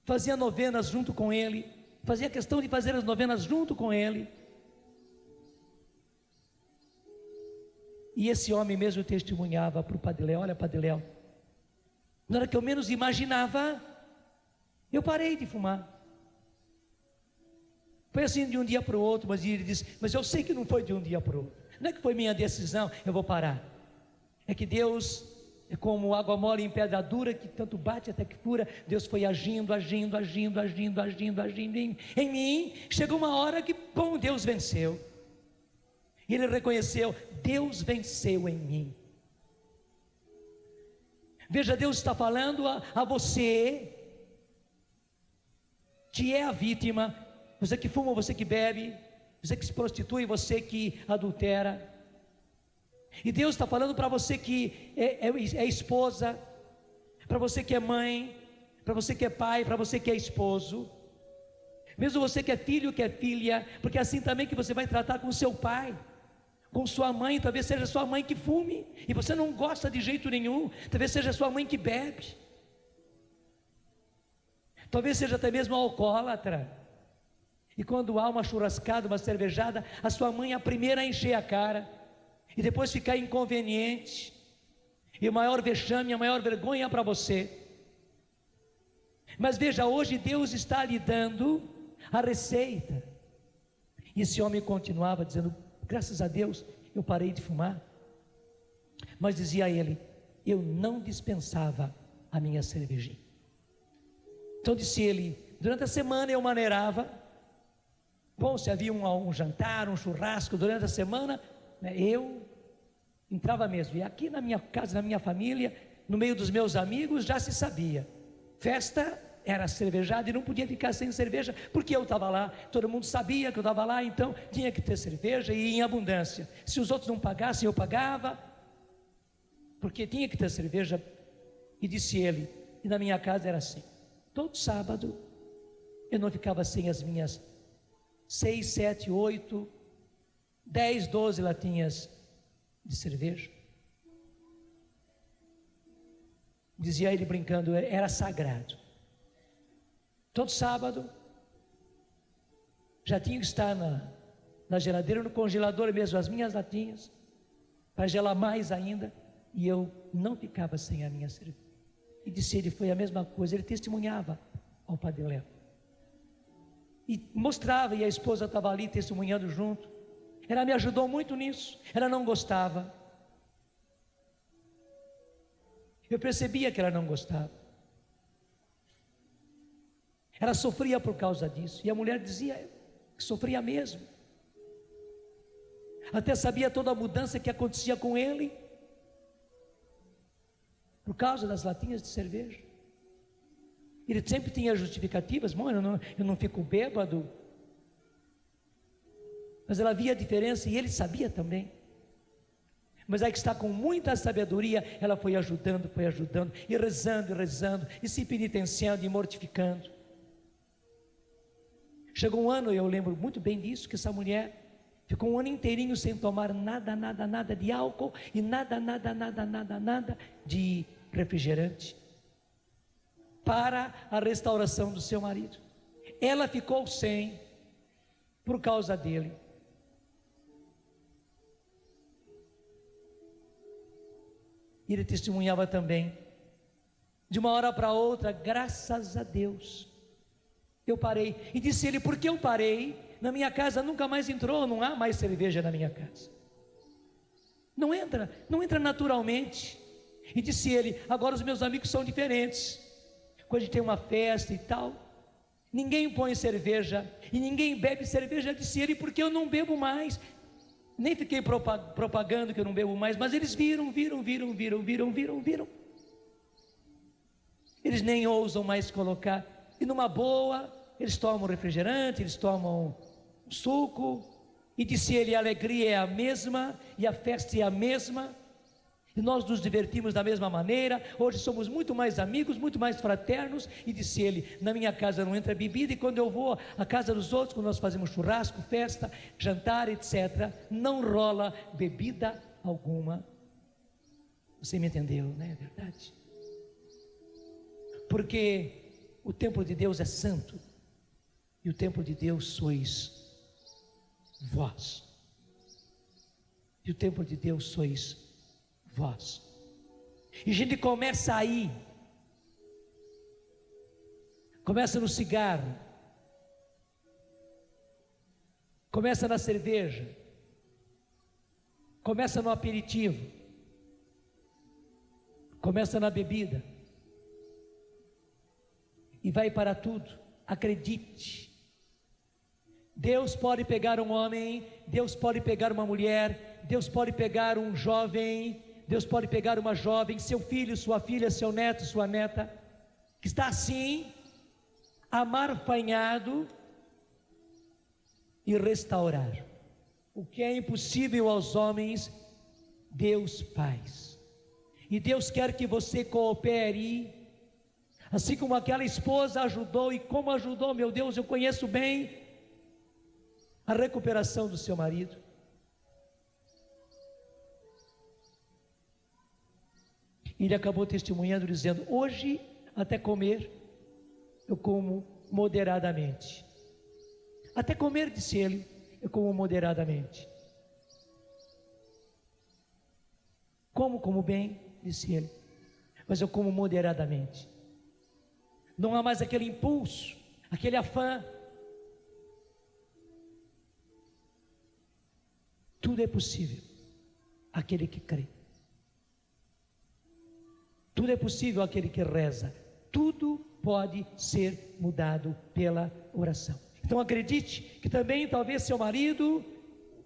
fazia novenas junto com ele, fazia questão de fazer as novenas junto com ele. E esse homem mesmo testemunhava para o Padre Léo: olha, Padre Léo, na hora que eu menos imaginava, eu parei de fumar. Foi assim de um dia para o outro, mas ele disse: mas eu sei que não foi de um dia para o outro, não é que foi minha decisão, eu vou parar. é que Deus é como água mole em pedra dura, que tanto bate até que fura. Deus foi agindo em mim. Chegou uma hora que, bom, Deus venceu. E ele reconheceu, Deus venceu em mim. Veja, Deus está falando a você, que é a vítima, você que fuma, você que bebe, você que se prostitui, você que adultera. E Deus está falando para você que é esposa, para você que é mãe, para você que é pai, para você que é esposo, mesmo você que é filho, que é filha, porque é assim também que você vai tratar com seu pai, com sua mãe. Talvez seja sua mãe que fume, e você não gosta de jeito nenhum. Talvez seja sua mãe que bebe, talvez seja até mesmo alcoólatra. E quando há uma churrascada, uma cervejada, a sua mãe é a primeira a encher a cara, e depois ficar inconveniente, e o maior vexame, a maior vergonha para você. Mas veja, hoje Deus está lhe dando a receita. E esse homem continuava dizendo, graças a Deus eu parei de fumar. Mas dizia ele, eu não dispensava a minha cervejinha. Então disse ele, durante a semana eu maneirava. Bom, se havia um jantar, um churrasco durante a semana, eu entrava mesmo. E aqui na minha casa, na minha família, no meio dos meus amigos, já se sabia, festa era cervejada e não podia ficar sem cerveja, porque eu estava lá, todo mundo sabia que eu estava lá, então tinha que ter cerveja, e em abundância. Se os outros não pagassem, eu pagava, porque tinha que ter cerveja. E disse ele, e na minha casa era assim, todo sábado eu não ficava sem as minhas 6, 7, 8, 10, 12 latinhas de cerveja. Dizia ele brincando, era sagrado. Todo sábado já tinha que estar na geladeira, no congelador mesmo, as minhas latinhas, para gelar mais ainda. E eu não ficava sem a minha cerveja. E disse ele, foi a mesma coisa. Ele testemunhava ao Padre Léo e mostrava, e a esposa estava ali testemunhando junto. Ela me ajudou muito nisso. Ela não gostava, eu percebia que ela não gostava, ela sofria por causa disso. E a mulher dizia que sofria mesmo, até sabia toda a mudança que acontecia com ele por causa das latinhas de cerveja. Ele sempre tinha justificativas, bom, eu não fico bêbado. Mas ela via a diferença e ele sabia também. Mas aí que está, com muita sabedoria, ela foi ajudando, e rezando, e se penitenciando e mortificando. Chegou um ano, eu lembro muito bem disso, que essa mulher ficou um ano inteirinho sem tomar nada de álcool, e nada de refrigerante, para a restauração do seu marido. Ela ficou sem, por causa dele. Ele testemunhava também, de uma hora para outra, graças a Deus, eu parei. E disse ele, porque eu parei, na minha casa nunca mais entrou, não há mais cerveja na minha casa. Não entra naturalmente. E disse ele, agora os meus amigos são diferentes. Quando a gente tem uma festa e tal, ninguém põe cerveja, e ninguém bebe cerveja, disse ele, porque eu não bebo mais. Nem fiquei propagando que eu não bebo mais, mas eles viram. Eles nem ousam mais colocar. E numa boa, eles tomam refrigerante, eles tomam suco. E disse ele, a alegria é a mesma, e a festa é a mesma, e nós nos divertimos da mesma maneira. Hoje somos muito mais amigos, muito mais fraternos. E disse ele, na minha casa não entra bebida, e quando eu vou à casa dos outros, quando nós fazemos churrasco, festa, jantar, etc., não rola bebida alguma. Você me entendeu, né? É verdade. Porque o templo de Deus é santo, e o templo de Deus sois vós. E o templo de Deus sois vós. E a gente começa aí, começa no cigarro, começa na cerveja, começa no aperitivo, começa na bebida e vai para tudo. Acredite, Deus pode pegar um homem, Deus pode pegar uma mulher, Deus pode pegar um jovem, Deus pode pegar uma jovem, seu filho, sua filha, seu neto, sua neta, que está assim, amarfanhado, e restaurar. O que é impossível aos homens, Deus faz. E Deus quer que você coopere, assim como aquela esposa ajudou, e como ajudou, meu Deus, eu conheço bem a recuperação do seu marido. Ele acabou testemunhando, dizendo: hoje, até comer, eu como moderadamente. Até comer, disse ele, eu como moderadamente. Como bem, disse ele, mas eu como moderadamente. Não há mais aquele impulso, aquele afã. Tudo é possível àquele que crê. Tudo é possível àquele que reza. Tudo pode ser mudado pela oração. Então acredite que também talvez seu marido,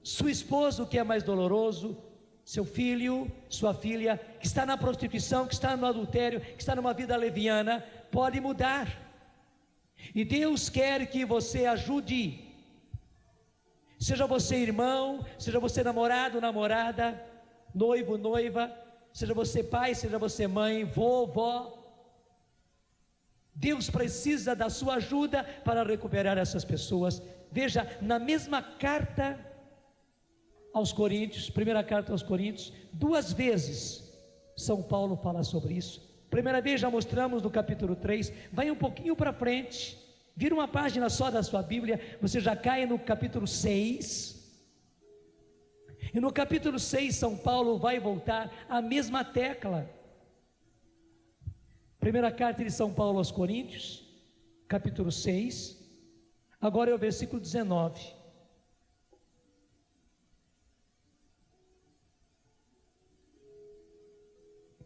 sua esposa, o que é mais doloroso, seu filho, sua filha, que está na prostituição, que está no adultério, que está numa vida leviana, pode mudar. E Deus quer que você ajude. Seja você irmão, seja você namorado, namorada, noivo, noiva, seja você pai, seja você mãe, vovó. Deus precisa da sua ajuda para recuperar essas pessoas. Veja, na mesma carta aos Coríntios, primeira carta aos Coríntios, 2 vezes São Paulo fala sobre isso. Primeira vez já mostramos no capítulo 3, vai um pouquinho para frente, vira uma página só da sua Bíblia, você já cai no capítulo 6, e no capítulo 6 São Paulo vai voltar à mesma tecla. Primeira carta de São Paulo aos Coríntios, capítulo 6, agora é o versículo 19.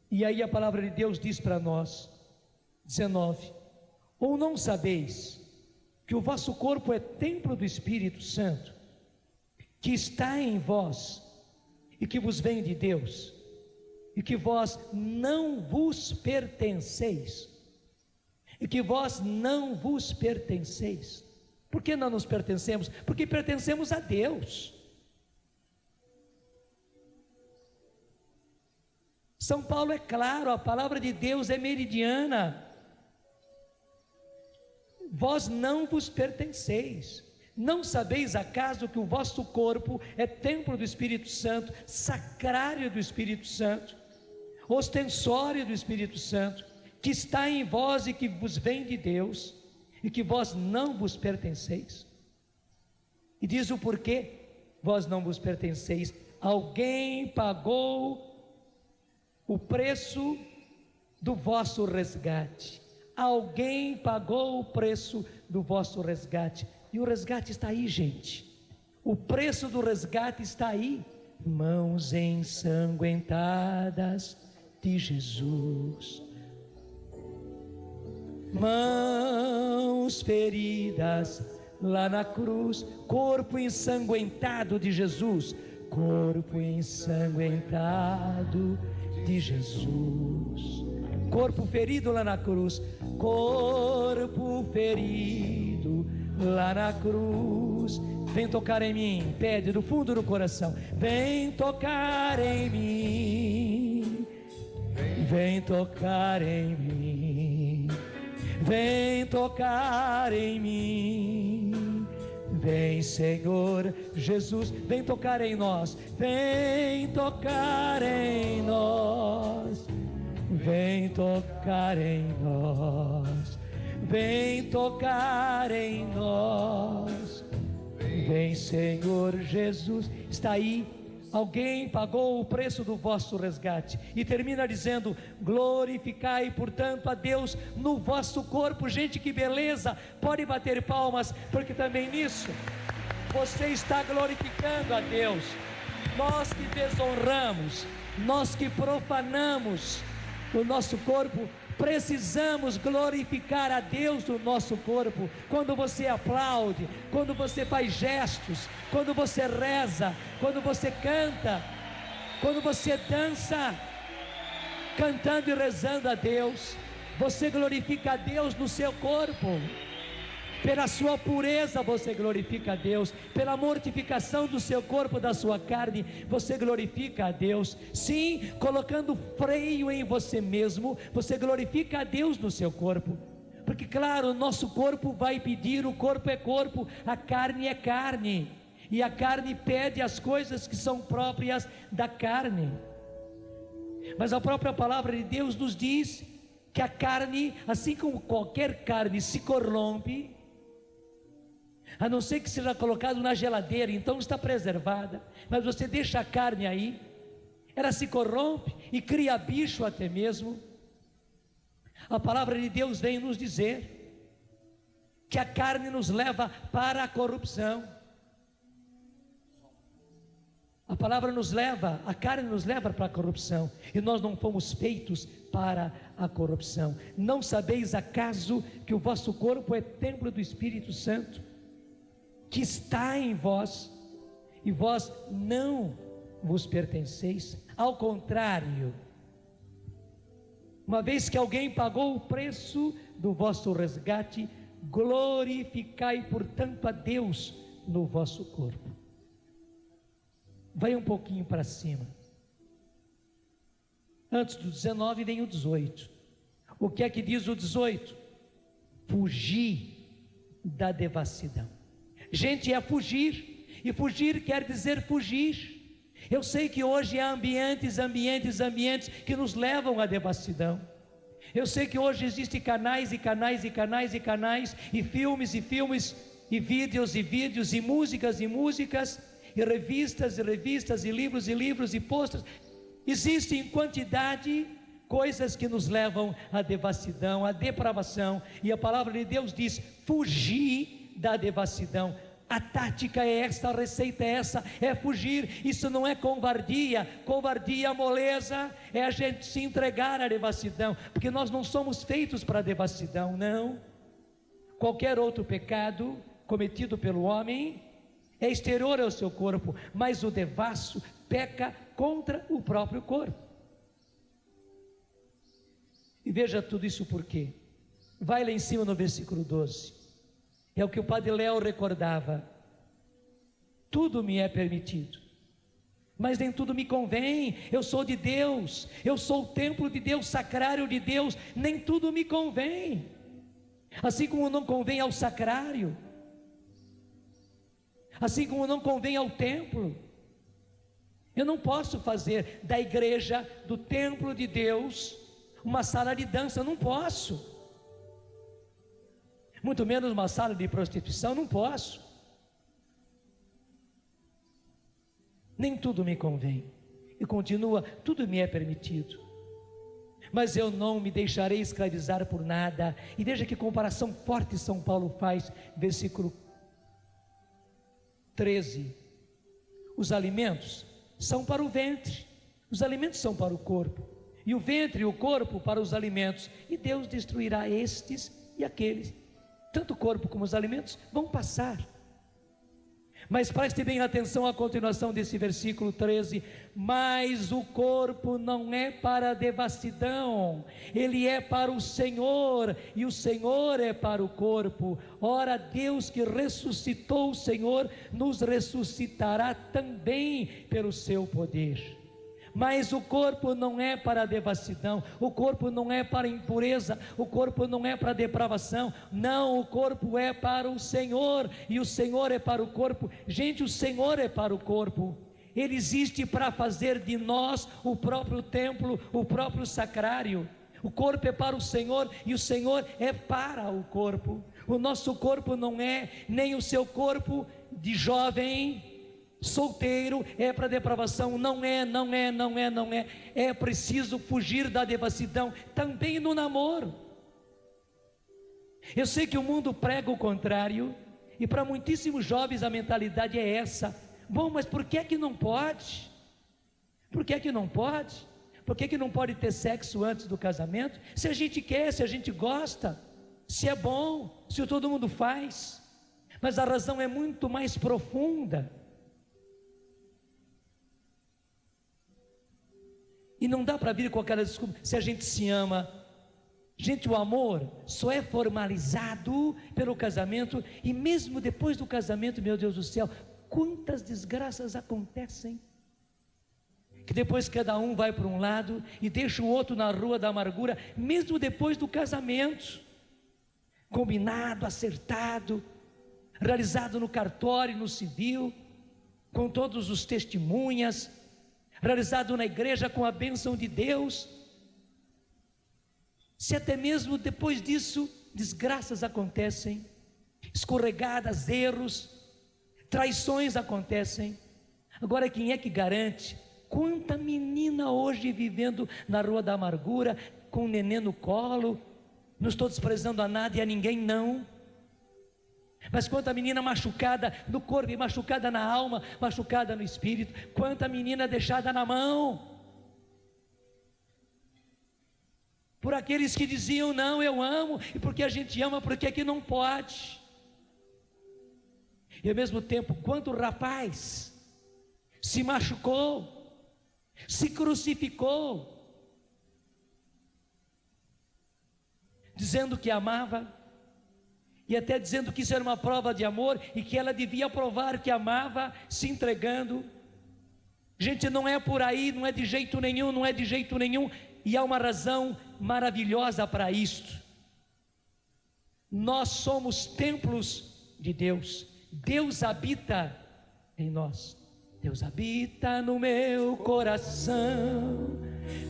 E aí a palavra de Deus diz para nós, 19: ou não sabeis que o vosso corpo é templo do Espírito Santo, que está em vós, e que vos vem de Deus, e que vós não vos pertenceis, e que vós não vos pertenceis. Por que não nos pertencemos? Porque pertencemos a Deus. São Paulo é claro, a palavra de Deus é meridiana. Vós não vos pertenceis. Não sabeis acaso que o vosso corpo é templo do Espírito Santo, sacrário do Espírito Santo, ostensório do Espírito Santo, que está em vós e que vos vem de Deus, e que vós não vos pertenceis? E diz o porquê vós não vos pertenceis. Alguém pagou o preço do vosso resgate. Alguém pagou o preço do vosso resgate. E o resgate está aí, gente. O preço do resgate está aí. Mãos ensanguentadas de Jesus, mãos feridas lá na cruz, corpo ensanguentado de Jesus, corpo ensanguentado de Jesus, corpo ferido lá na cruz, corpo ferido lá na cruz. Vem tocar em mim, pede do fundo do coração, vem tocar em mim, vem tocar em mim, vem tocar em mim, vem Senhor Jesus, vem tocar em nós, vem tocar em nós, vem tocar em nós, vem tocar em nós, vem Senhor Jesus. Está aí, alguém pagou o preço do vosso resgate. E termina dizendo: glorificai portanto a Deus no vosso corpo. Gente, que beleza, pode bater palmas, porque também nisso você está glorificando a Deus. Nós que desonramos, nós que profanamos O nosso corpo, precisamos glorificar a Deus no nosso corpo. Quando você aplaude, quando você faz gestos, quando você reza, quando você canta, quando você dança, cantando e rezando a Deus, você glorifica a Deus no seu corpo. Pela sua pureza você glorifica a Deus, pela mortificação do seu corpo, da sua carne, você glorifica a Deus. Sim, colocando freio em você mesmo, você glorifica a Deus no seu corpo. Porque claro, o nosso corpo vai pedir, o corpo é corpo, a carne é carne, e a carne pede as coisas que são próprias da carne. Mas a própria palavra de Deus nos diz que a carne, assim como qualquer carne, se corrompe, a não ser que seja colocado na geladeira, então está preservada. Mas você deixa a carne aí, ela se corrompe e cria bicho até mesmo. A palavra de Deus vem nos dizer que a carne nos leva para a corrupção. A palavra nos leva, a carne nos leva para a corrupção, e nós não fomos feitos para a corrupção. Não sabeis acaso que o vosso corpo é templo do Espírito Santo, que está em vós, e vós não vos pertenceis? Ao contrário, uma vez que alguém pagou o preço do vosso resgate, glorificai portanto a Deus no vosso corpo. Vai um pouquinho para cima. Antes do 19 vem o 18. O que é que diz o 18? Fugir da devassidão. Gente, é fugir, e fugir quer dizer fugir. Eu sei que hoje há ambientes que nos levam à devassidão. Eu sei que hoje existem canais, e filmes, e vídeos, e músicas, e revistas, e livros, e posters. Existem em quantidade coisas que nos levam à devassidão, à depravação, e a palavra de Deus diz: fugir da devassidão. A tática é essa, a receita é essa, é fugir. Isso não é covardia, moleza, é a gente se entregar à devassidão, porque nós não somos feitos para a devassidão, não. Qualquer outro pecado cometido pelo homem é exterior ao seu corpo, mas o devasso peca contra o próprio corpo. E veja tudo isso por quê? Vai lá em cima no versículo 12. É o que o Padre Léo recordava: tudo me é permitido, mas nem tudo me convém. Eu sou de Deus, eu sou o templo de Deus, sacrário de Deus, nem tudo me convém. Assim como não convém ao sacrário, assim como não convém ao templo. Eu não posso fazer da igreja, do templo de Deus, uma sala de dança, não posso. Muito menos uma sala de prostituição, não posso. Nem tudo me convém. E continua: tudo me é permitido, mas eu não me deixarei escravizar por nada. E veja que comparação forte São Paulo faz, versículo 13. Os alimentos são para o ventre, os alimentos são para o corpo, e o ventre e o corpo para os alimentos, e Deus destruirá estes e aqueles. Tanto o corpo como os alimentos vão passar. Mas preste bem atenção à continuação desse versículo 13: mas o corpo não é para a devassidão, ele é para o Senhor, e o Senhor é para o corpo. Ora, Deus que ressuscitou o Senhor, nos ressuscitará também pelo seu poder. Mas o corpo não é para a devassidão, o corpo não é para a impureza, o corpo não é para a depravação. Não, o corpo é para o Senhor, e o Senhor é para o corpo. Gente, o Senhor é para o corpo. Ele existe para fazer de nós o próprio templo, o próprio sacrário. O corpo é para o Senhor, e o Senhor é para o corpo. O nosso corpo não é nem o seu corpo de jovem solteiro é para depravação. Não é. É preciso fugir da devassidão também no namoro. Eu sei que o mundo prega o contrário, e para muitíssimos jovens a mentalidade é essa: bom, mas por que é que não pode? Por que é que não pode? Por que não pode ter sexo antes do casamento? Se a gente quer, se a gente gosta, se é bom, se todo mundo faz. Mas a razão é muito mais profunda. E não dá para vir com aquela desculpa, se a gente se ama. Gente, o amor só é formalizado pelo casamento. E mesmo depois do casamento, meu Deus do céu, quantas desgraças acontecem. Que depois cada um vai para um lado e deixa o outro na rua da amargura, mesmo depois do casamento. Combinado, acertado, realizado no cartório, no civil, com todos os testemunhas, realizado na igreja com a bênção de Deus. Se até mesmo depois disso desgraças acontecem, escorregadas, erros, traições acontecem. Agora quem é que garante? Quanta menina hoje vivendo na rua da amargura, com o neném no colo, não estou desprezando a nada e a ninguém não, mas quanta menina machucada no corpo e machucada na alma, machucada no espírito, quanta menina deixada na mão, por aqueles que diziam não, eu amo, e porque a gente ama, porque aqui não pode. E ao mesmo tempo, quanto rapaz se machucou, se crucificou, dizendo que amava, e até dizendo que isso era uma prova de amor, e que ela devia provar que amava, se entregando. Gente, não é por aí, não é de jeito nenhum, não é de jeito nenhum, e há uma razão maravilhosa para isto. Nós somos templos de Deus, Deus habita em nós. Deus habita no meu coração,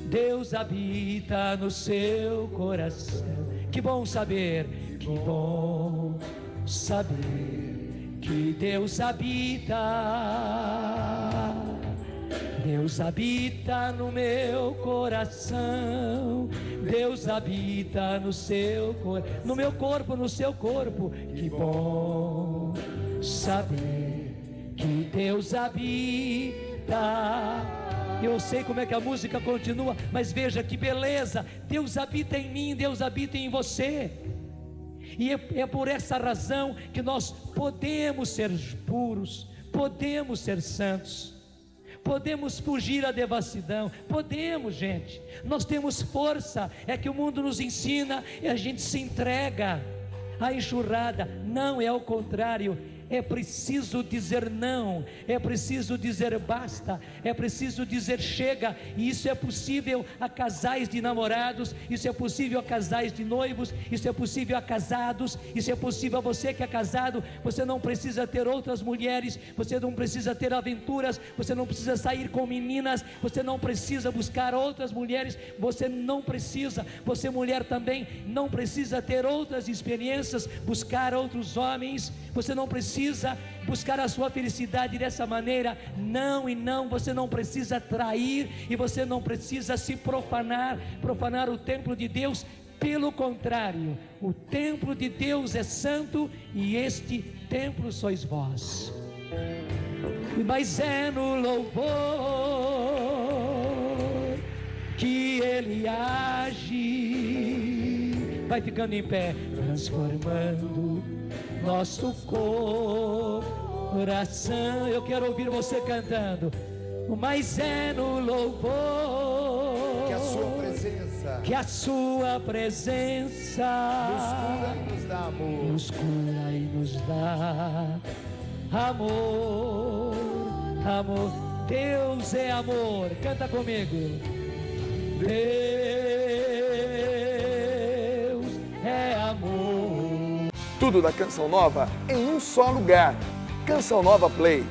Deus habita no seu coração. Que bom saber que Deus habita. Deus habita no meu coração, Deus habita no seu coração, no meu corpo, no seu corpo. Que bom saber que Deus habita. Eu sei como é que a música continua, mas veja que beleza, Deus habita em mim, Deus habita em você. E é por essa razão que nós podemos ser puros, podemos ser santos, podemos fugir à devassidão, podemos, gente, nós temos força. É que o mundo nos ensina e a gente se entrega à enxurrada. Não, é ao contrário. É preciso dizer não, é preciso dizer basta, é preciso dizer chega. E isso é possível a casais de namorados, isso é possível a casais de noivos, isso é possível a casados, isso é possível a você que é casado. Você não precisa ter outras mulheres, você não precisa ter aventuras, você não precisa sair com meninas, você não precisa buscar outras mulheres, você não precisa, você mulher também, não precisa ter outras experiências, buscar outros homens, você não precisa buscar a sua felicidade dessa maneira. Não, e não, você não precisa trair, e você não precisa se profanar o templo de Deus. Pelo contrário, o templo de Deus é santo, e este templo sois vós. Mas é no louvor que Ele age. Vai ficando em pé, transformando nosso coração. Eu quero ouvir você cantando. Mas é no louvor que a sua presença nos cura e nos dá amor. Amor, Deus é amor. Canta comigo. Deus é amor. Tudo da Canção Nova em um só lugar. Canção Nova Play.